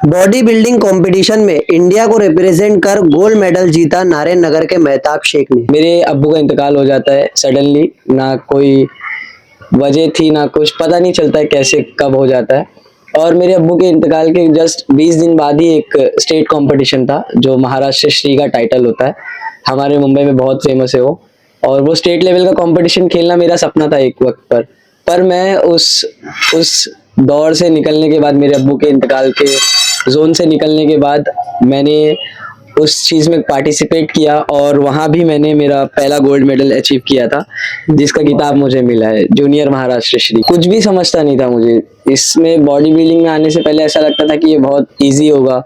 Body building competition में India को represent कर गोल्ड मेडल जीता नारायण नगर के मेहताब शेख ने। मेरे अब्बू का इंतकाल हो जाता है सडनली, ना कोई वजह थी ना कुछ, पता नहीं चलता है कैसे कब हो जाता है। और मेरे अब्बू के इंतकाल के जस्ट 20 दिन बाद ही एक स्टेट कंपटीशन था जो महाराष्ट्र श्री का टाइटल होता है, हमारे मुंबई में बहुत फेमस है वो। और वो स्टेट लेवल का कंपटीशन खेलना मेरा सपना था एक वक्त पर मैं उस दौर से निकलने के बाद, मेरे अब्बू के इंतकाल के जोन से निकलने के बाद मैंने उस चीज में पार्टिसिपेट किया और वहां भी मैंने मेरा पहला गोल्ड मेडल अचीव किया था, जिसका किताब मुझे मिला है, जूनियर महाराष्ट्र श्री। कुछ भी समझता नहीं था मुझे इसमें। बॉडी बिल्डिंग में आने से पहले ऐसा लगता था कि ये बहुत इजी होगा,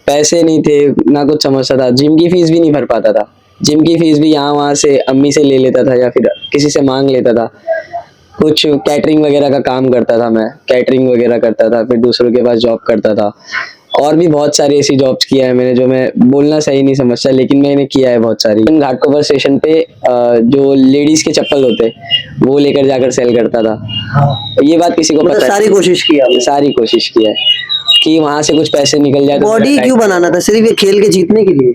पैसे नहीं थे ना कुछ समझता था। जिम की फीस भी नहीं भर पाता था, जिम की फीस भी यहाँ वहाँ से अम्मी से ले लेता था या फिर किसी से मांग लेता था। कुछ कैटरिंग वगैरह का काम करता था, मैं कैटरिंग वगैरह करता था, फिर दूसरों के पास जॉब करता था। और भी बहुत सारी ऐसी जॉब्स किया है मैंने जो मैं बोलना सही नहीं समझता, लेकिन मैंने किया है बहुत सारी। घाटकोपर स्टेशन पे जो लेडीज के चप्पल होते वो लेकर जाकर सेल करता था। ये बात किसी को पता है? सारी कोशिश किया आपने? सारी कोशिश किया है कि वहां से कुछ पैसे निकल जाए। बॉडी क्यों बनाना था? सिर्फ ये खेल के जीतने के लिए?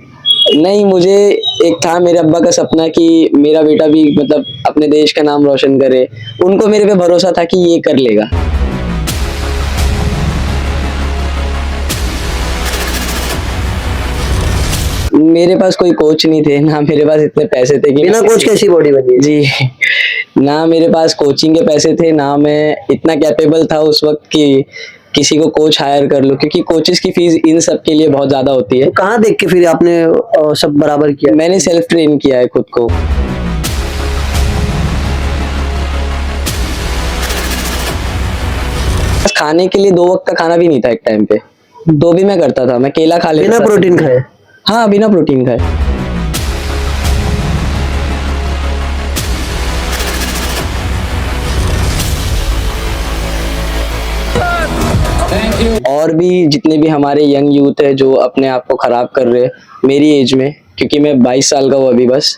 नहीं, मुझे एक था मेरे अब्बा का सपना कि मेरा बेटा भी मतलब अपने देश का नाम रोशन करे। उनको मेरे पे भरोसा था कि ये कर लेगा। मेरे पास कोई कोच नहीं थे, ना मेरे पास इतने पैसे थे कि बिना कोच कैसी बॉडी बनी? जी, ना मेरे पास कोचिंग के पैसे थे, ना मैं इतना कैपेबल था उस वक्त कि किसी को कोच हायर कर लो, क्योंकि कोचेस की फीस इन सब के लिए बहुत ज्यादा होती है। कहाँ देख के फिर आपने सब बराबर किया? मैंने सेल्फ ट्रेन किया है खुद को। खाने के लिए 2 वक्त का खाना भी नहीं था एक टाइम पे, तो भी मैं करता था। मैं केला खा लेता था। बिना प्रोटीन खाए? हाँ, बिना प्रोटीन खाए। और भी जितने भी हमारे यंग यूथ है जो अपने आप को खराब कर रहे हैं मेरी एज में, क्योंकि मैं 22 साल का हूँ अभी बस,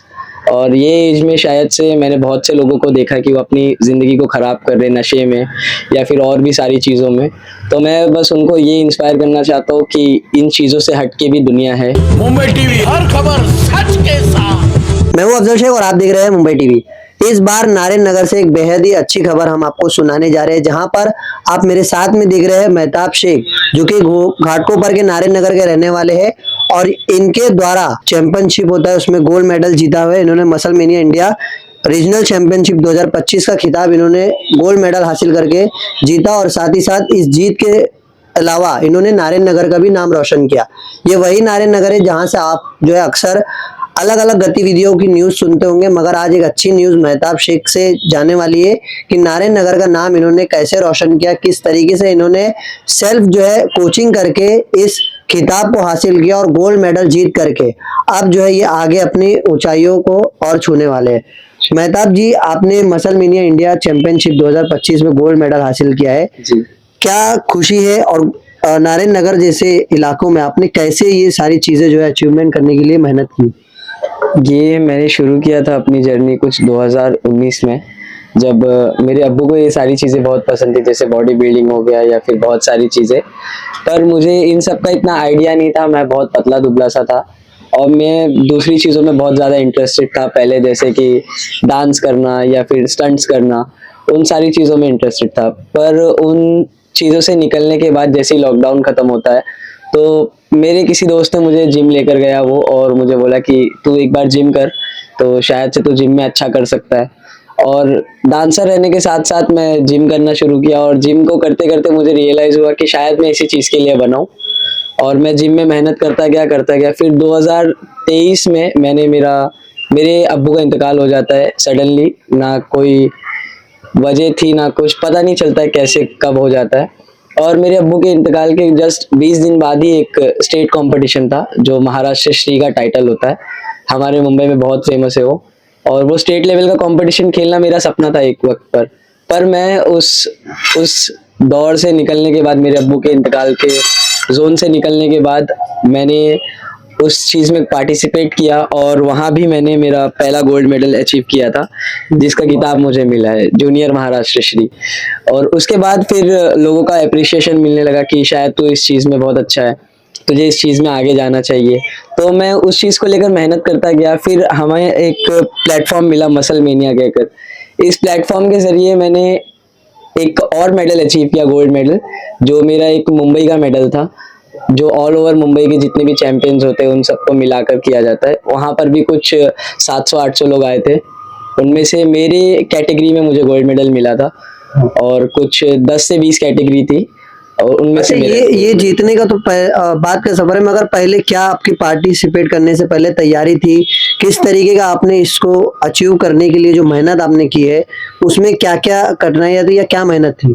और ये एज में शायद से मैंने बहुत से लोगों को देखा कि वो अपनी ज़िंदगी को ख़राब कर रहे हैं नशे में या फिर और भी सारी चीज़ों में। तो मैं बस उनको ये इंस्पायर करना चाहता हूँ कि इन चीज़ों से हट के भी दुनिया है। मुंबई टीवी, हर खबर सच के साथ। मैं हूँ अफजल शेख और आप देख रहे हैं मुंबई टीवी। इस बार नारायण नगर से एक बेहद ही अच्छी खबर हम आपको सुनाने जा रहे हैं, जहां पर आप मेरे साथ में देख रहे हैं मेहताब शेख, जो कि घाटकोपर के नारायण नगर के रहने वाले हैं और इनके द्वारा चैंपियनशिप होता है उसमें गोल्ड मेडल जीता हुआ है। इन्होंने muscle mania India regional championship 2025 का खिताब इन्होंने गोल्ड मेडल हासिल करके जीता और साथ ही साथ इस जीत के अलावा इन्होंने नारायण नगर का भी नाम रोशन किया। ये वही नारायण नगर है जहां से आप जो है अक्सर अलग अलग गतिविधियों की न्यूज सुनते होंगे, मगर आज एक अच्छी न्यूज मेहताब शेख से जाने वाली है कि नारायण नगर का नाम इन्होंने कैसे रोशन किया, किस तरीके से इन्होंने सेल्फ जो है कोचिंग करके इस खिताब को हासिल किया और गोल्ड मेडल जीत करके अब जो है ये आगे अपनी ऊंचाइयों को और छूने वाले हैं। मेहताब जी, आपने मसल मेनिया इंडिया चैंपियनशिप 2025 में गोल्ड मेडल हासिल किया है जी, क्या खुशी है? और नारायण नगर जैसे इलाकों में आपने कैसे ये सारी चीजें जो है अचीवमेंट करने के लिए मेहनत की? ये मैंने शुरू किया था अपनी जर्नी कुछ 2019 में, जब मेरे अब्बू को ये सारी चीज़ें बहुत पसंद थी, जैसे बॉडी बिल्डिंग हो गया या फिर बहुत सारी चीज़ें। पर मुझे इन सब का इतना आइडिया नहीं था, मैं बहुत पतला दुबला सा था और मैं दूसरी चीज़ों में बहुत ज़्यादा इंटरेस्टेड था पहले, जैसे कि डांस करना या फिर स्टंट्स करना, उन सारी चीज़ों में इंटरेस्टेड था। पर उन चीज़ों से निकलने के बाद जैसे ही लॉकडाउन ख़त्म होता है तो मेरे किसी दोस्त ने मुझे जिम लेकर गया वो, और मुझे बोला कि तू एक बार जिम कर तो शायद से तू जिम में अच्छा कर सकता है। और डांसर रहने के साथ साथ मैं जिम करना शुरू किया और जिम को करते करते मुझे रियलाइज़ हुआ कि शायद मैं इसी चीज़ के लिए बना हूँ, और मैं जिम में मेहनत करता गया। फिर 2023 में मेरे अब्बू का इंतकाल हो जाता है सडनली, ना कोई वजह थी ना कुछ, पता नहीं चलता है कैसे कब हो जाता है। और मेरे अब्बू के इंतकाल के जस्ट 20 दिन बाद ही एक स्टेट कंपटीशन था जो महाराष्ट्र श्री का टाइटल होता है, हमारे मुंबई में बहुत फेमस है वो। और वो स्टेट लेवल का कंपटीशन खेलना मेरा सपना था एक वक्त पर मैं उस दौर से निकलने के बाद, मेरे अब्बू के इंतकाल के जोन से निकलने के बाद मैंने उस चीज़ में पार्टिसिपेट किया और वहाँ भी मैंने मेरा पहला गोल्ड मेडल अचीव किया था, जिसका खिताब मुझे मिला है जूनियर महाराष्ट्र श्री। और उसके बाद फिर लोगों का अप्रिशिएशन मिलने लगा कि शायद तू इस चीज़ में बहुत अच्छा है, तुझे इस चीज़ में आगे जाना चाहिए। तो मैं उस चीज़ को लेकर मेहनत करता गया। फिर हमें एक प्लेटफॉर्म मिला मसल मेनिया कहकर। इस प्लेटफॉर्म के ज़रिए मैंने एक और मेडल अचीव किया, गोल्ड मेडल, जो मेरा एक मुंबई का मेडल था, जो ऑल ओवर मुंबई के जितने भी चैंपियंस होते हैं उन सबको मिलाकर किया जाता है। वहाँ पर भी कुछ 700-800 लोग आए थे, उनमें से मेरे कैटेगरी में मुझे गोल्ड मेडल मिला था और कुछ 10 से 20 कैटेगरी थी और उनमें अच्छा, से ये जीतने का तो बात का सफर है, मगर पहले क्या आपकी पार्टिसिपेट करने से पहले तैयारी थी? किस तरीके का आपने इसको अचीव करने के लिए जो मेहनत आपने की है, उसमें क्या क्या कठिनाइयाँ थी या क्या मेहनत थी?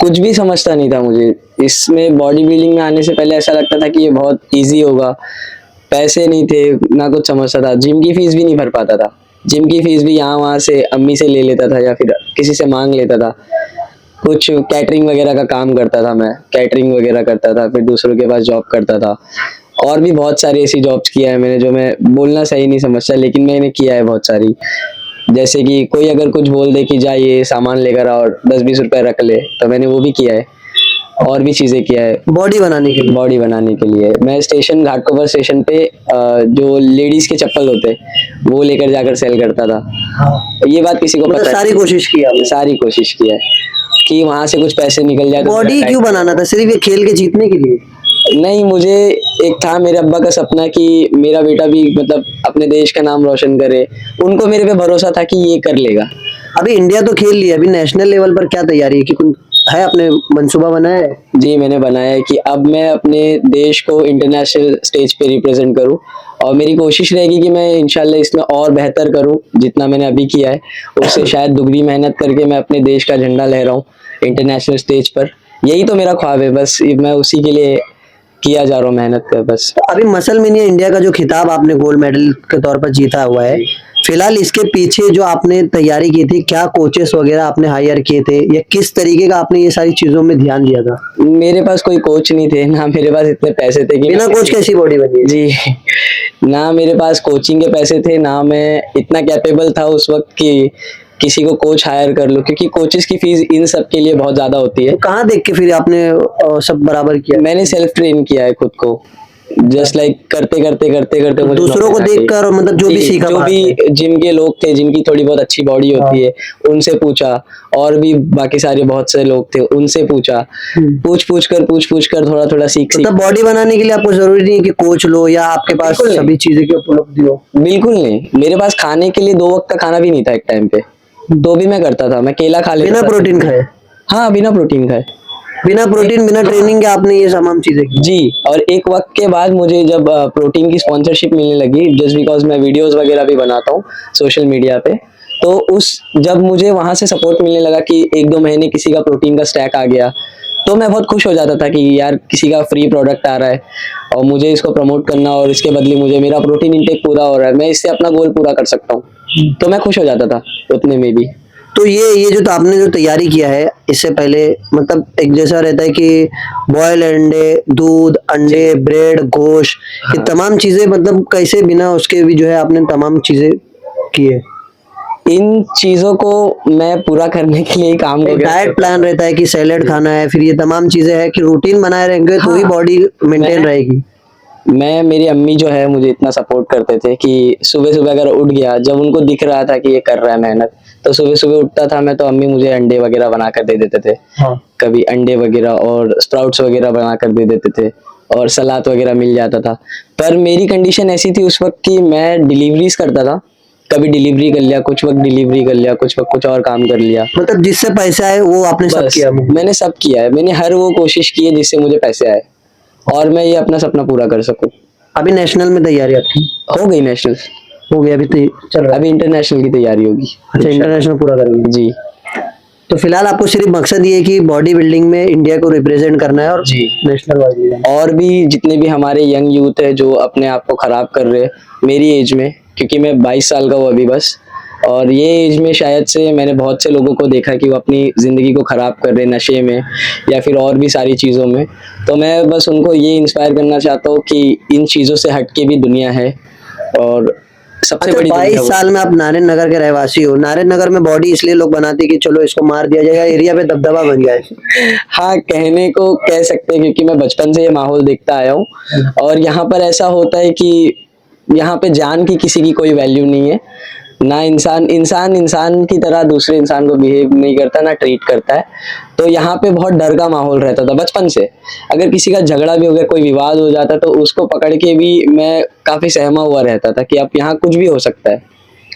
कुछ भी समझता नहीं था मुझे। इसमें बॉडी बिल्डिंग में आने से पहले ऐसा लगता था कि ये बहुत इजी होगा। पैसे नहीं थे, ना कुछ समझता था। जिम की फीस भी नहीं भर पाता था। जिम की फीस भी यहाँ वहाँ से अम्मी से ले लेता था या फिर किसी से मांग लेता था। कुछ कैटरिंग वगैरह का काम करता था मैं, कैटरिंग वगैरह करता था, फिर दूसरों के पास जॉब करता था। और भी बहुत सारी ऐसी जॉब्स किया है मैंने जो मैं बोलना सही नहीं समझता, लेकिन मैंने किया है बहुत सारी। जैसे कि कोई अगर कुछ बोल दे कि जा ये सामान लेकर आओ और 10-20 रुपए रख ले, तो मैंने वो भी किया है। और भी चीज़ें किया है बॉडी बनाने के लिए। बॉडी बनाने के लिए। मैं स्टेशन घाटकोपर स्टेशन पे जो लेडीज के चप्पल होते वो लेकर जाकर सेल करता था। ये बात किसी को मतलब पता सारी कोशिश की आपने? सारी कोशिश की है कि वहां से कुछ पैसे निकल जाए। तो बॉडी क्यों बनाना था? सिर्फ ये खेल के जीतने के लिए? नहीं, मुझे एक था मेरे अब्बा का सपना कि मेरा बेटा भी मतलब अपने देश का नाम रोशन करे। उनको मेरे पे भरोसा था कि ये कर लेगा। अभी इंडिया तो खेल लिया, अभी नेशनल लेवल पर क्या तैयारी है? कि कुछ है, आपने मंसूबा बनाया है? जी, मैंने बनाया है कि अब मैं अपने देश को इंटरनेशनल स्टेज पे रिप्रेजेंट करूं और मेरी कोशिश रहेगी कि मैं इंशाल्लाह इसमें और बेहतर करूं। जितना मैंने अभी किया है उससे शायद दुगनी मेहनत करके मैं अपने देश का झंडा लहराऊं इंटरनेशनल स्टेज पर। यही तो मेरा ख्वाब है, बस मैं उसी के लिए किया जा रहा हूँ मेहनत कर बस। तो अभी मसल मेनिया इंडिया का जो खिताब आपने गोल्ड मेडल के तौर पर जीता हुआ है, फिलहाल इसके पीछे जो आपने तैयारी की थी, क्या कोचेस वगैरह आपने हायर किए थे या किस तरीके का आपने ये सारी चीजों में ध्यान दिया था? मेरे पास कोई कोच नहीं थे, ना मेरे पास इतने पैसे थे कि बिना कोच कैसी बॉडी बनी? जी, ना मेरे पास कोचिंग के पैसे थे, ना मैं इतना कैपेबल था उस वक्त कि किसी को कोच हायर कर लो, क्योंकि कोचेस की फीस इन सब के लिए बहुत ज्यादा होती है। तो कहाँ देख के फिर आपने सब बराबर किया? मैंने सेल्फ ट्रेन किया है खुद को, जस्ट लाइक करते करते मुझे दूसरों को देखकर, और मतलब जो भी सीखा जो बाहर भी जिम के लोग थे जिनकी थोड़ी बहुत अच्छी बॉडी होती है उनसे पूछा, और भी बाकी सारे बहुत से लोग थे उनसे पूछा, पूछ कर थोड़ा थोड़ा सीख मतलब बॉडी बनाने के लिए आपको जरूरी नहीं है कि कोच लो या आपके पास बिल्कुल सभी चीजें की उपलब्धि हो? बिल्कुल नहीं। मेरे पास खाने के लिए 2 वक्त का खाना भी नहीं था एक टाइम पे, तो भी मैं करता था। मैं केला खा लेता बिना था। प्रोटीन खाए? हाँ, बिना प्रोटीन खाए। बिना प्रोटीन बिना ट्रेनिंग के आपने ये तमाम चीजें की? जी, और एक वक्त के बाद मुझे जब प्रोटीन की स्पॉन्सरशिप मिलने लगी, जस्ट बिकॉज मैं वीडियोस वगैरह भी बनाता हूँ सोशल मीडिया पे, तो जब मुझे वहां से सपोर्ट मिलने लगा कि 1-2 महीने किसी का प्रोटीन का स्टैक आ गया, तो मैं बहुत खुश हो जाता था कि यार किसी का फ्री प्रोडक्ट आ रहा है और मुझे इसको प्रमोट करना और इसके बदले मुझे मेरा प्रोटीन इंटेक पूरा हो रहा है, मैं इससे अपना गोल पूरा कर सकता हूँ, तो मैं खुश हो जाता था उतने में भी। तो ये जो तो आपने जो तैयारी किया है इससे पहले, मतलब एक जैसा रहता है कि बॉयल अंडे, दूध, अंडे, ब्रेड, गोश्त, ये तमाम चीजें मतलब कैसे बिना उसके भी जो है आपने तमाम चीजें की है? इन चीजों को मैं पूरा करने के लिए काम एक डाइट प्लान रहता है कि सैलेड खाना है, फिर ये तमाम चीजें है कि रूटीन बनाए रहेंगे तो ही बॉडी मेंटेन रहेगी। मेरी अम्मी जो है मुझे इतना सपोर्ट करते थे कि सुबह सुबह अगर उठ गया, जब उनको दिख रहा था कि ये कर रहा है मेहनत, तो सुबह सुबह उठता था मैं, तो अम्मी मुझे अंडे वगैरह बना कर दे देते थे। कभी अंडे वगैरह और स्प्राउट्स वगैरह बना कर दे देते थे और सलाद वगैरह मिल जाता था। पर मेरी कंडीशन ऐसी थी उस वक्त कि मैं डिलीवरीज करता था, कभी डिलीवरी कर लिया, कुछ वक्त डिलीवरी कर लिया, कुछ वक्त कुछ और काम कर लिया। मतलब जिससे पैसा आए वो आपने सब बस किया? मैंने सब किया है, मैंने हर वो कोशिश की है जिससे मुझे पैसे आए और मैं ये अपना सपना पूरा कर सकूं। अभी नेशनल में तैयारी आपकी हो गई नेशनल, हो गई? अभी चल रहा है? अभी इंटरनेशनल की तैयारी होगी। अच्छा, इंटरनेशनल पूरा करेंगे जी। तो फिलहाल आपको सिर्फ मकसद ये है कि बॉडी बिल्डिंग में इंडिया को रिप्रेजेंट करना है और जी। National wise. और भी जितने भी हमारे यंग यूथ है जो अपने आप को खराब कर रहे हैं मेरी एज में, क्योंकि मैं 22 साल का हूँ अभी बस, और ये एज में शायद से मैंने बहुत से लोगों को देखा कि वो अपनी ज़िंदगी को ख़राब कर रहे हैं नशे में या फिर और भी सारी चीज़ों में। तो मैं बस उनको ये इंस्पायर करना चाहता हूँ कि इन चीज़ों से हट के भी दुनिया है और सबसे अच्छा, बड़ी दुनिया 22 वो- साल में आप नारायण नगर के रहवासी हो। नारायण नगर में बॉडी इसलिए लोग बनाते हैं कि चलो इसको मार दिया जाएगा, एरिया पे दबदबा बन जाए। हाँ, कहने को कह सकते हैं क्योंकि मैं बचपन से ये माहौल देखता आया हूँ और यहाँ पर ऐसा होता है कि यहाँ पे जान की किसी की कोई वैल्यू नहीं है। ना इंसान की तरह दूसरे इंसान को बिहेव नहीं करता, ना ट्रीट करता है। तो यहाँ पे बहुत डर का माहौल रहता था बचपन से। अगर किसी का झगड़ा भी हो गया, कोई विवाद हो जाता तो उसको पकड़ के भी मैं काफी सहमा हुआ रहता था कि अब यहाँ कुछ भी हो सकता है।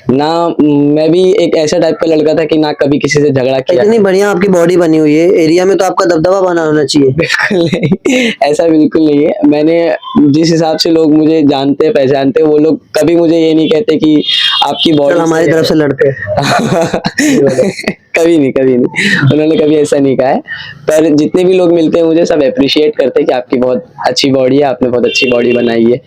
ना मैं भी एक ऐसा टाइप का लड़का था कि ना कभी किसी से झगड़ा किया। इतनी बढ़िया आपकी बॉडी बनी हुई है, एरिया में तो आपका दबदबा बना होना चाहिए। बिल्कुल नहीं, ऐसा बिल्कुल नहीं है। मैंने जिस हिसाब से लोग मुझे जानते हैं पहचानते हैं, वो लोग कभी मुझे ये नहीं कहते कि आपकी चल बॉडी हमारी तरफ से लड़ते हैं। कभी नहीं, उन्होंने कभी ऐसा नहीं कहा है। पर जितने भी लोग मिलते हैं मुझे सब अप्रिशिएट करते हैं कि आपकी बहुत अच्छी बॉडी है, आपने बहुत अच्छी बॉडी बनाई है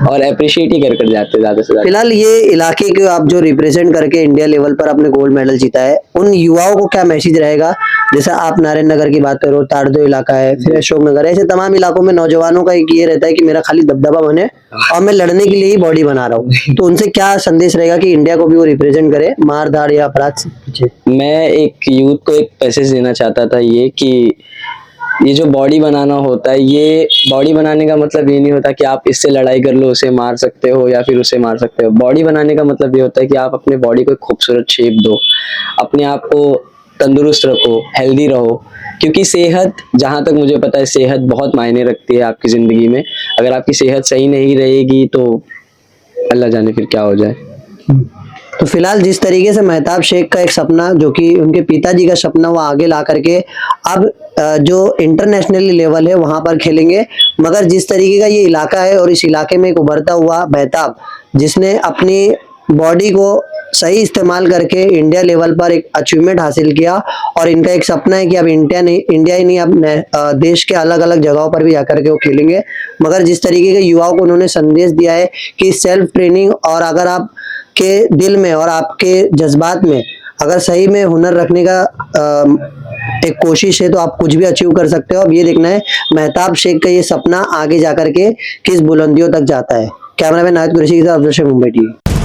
और अप्रिशिएट ही कर जाते हैं ज्यादा से ज्यादा। फिलहाल ये इलाके को आप जो रिप्रेजेंट करके इंडिया लेवल पर आपने गोल्ड मेडल जीता है, उन युवाओं को क्या मैसेज रहेगा? जैसा आप नारायण नगर की बात करो, ताड़दो इलाका है, फिर अशोक नगर है, ऐसे तमाम इलाकों में नौजवानों का एक ये रहता है कि मेरा खाली दबदबा बने और मैं लड़ने के लिए ही बॉडी बना रहा हूँ। तो उनसे क्या संदेश रहेगा कि इंडिया को भी वो रिप्रेजेंट करे मार धाड़ या अपराध से पीछे? मैं एक यूथ को एक मैसेज देना चाहता था ये कि ये जो बॉडी बनाना होता है, ये बॉडी बनाने का मतलब ये नहीं होता कि आप इससे लड़ाई कर लो, उसे मार सकते हो या फिर उसे मार सकते हो। बॉडी बनाने का मतलब ये होता है कि आप अपने बॉडी को एक खूबसूरत शेप दो, अपने आप को तंदुरुस्त रखो, हेल्दी रहो। क्योंकि सेहत, जहाँ तक मुझे पता है, सेहत बहुत मायने रखती है आपकी ज़िंदगी में। अगर आपकी सेहत सही नहीं रहेगी तो अल्लाह जाने फिर क्या हो जाए। तो फिलहाल जिस तरीके से मेहताब शेख का एक सपना, जो कि उनके पिताजी का सपना, वो आगे ला करके अब जो इंटरनेशनल लेवल है वहां पर खेलेंगे। मगर जिस तरीके का ये इलाका है और इस इलाके में एक उभरता हुआ मेहताब, जिसने अपनी बॉडी को सही इस्तेमाल करके इंडिया लेवल पर एक अचीवमेंट हासिल किया, और इनका एक सपना है कि अब इंडिया ही नहीं, अब देश के अलग अलग जगहों पर भी जाकर के वो खेलेंगे। मगर जिस तरीके के युवाओं को उन्होंने संदेश दिया है कि सेल्फ ट्रेनिंग, और अगर आप के दिल में और आपके जज्बात में अगर सही में हुनर रखने का एक कोशिश है तो आप कुछ भी अचीव कर सकते हो। अब ये देखना है मेहताब शेख का ये सपना आगे जाकर के किस बुलंदियों तक जाता है। कैमरामैन नाहिद कुरैशी के साथ अब्दुल शेख, मुंबई टीवी।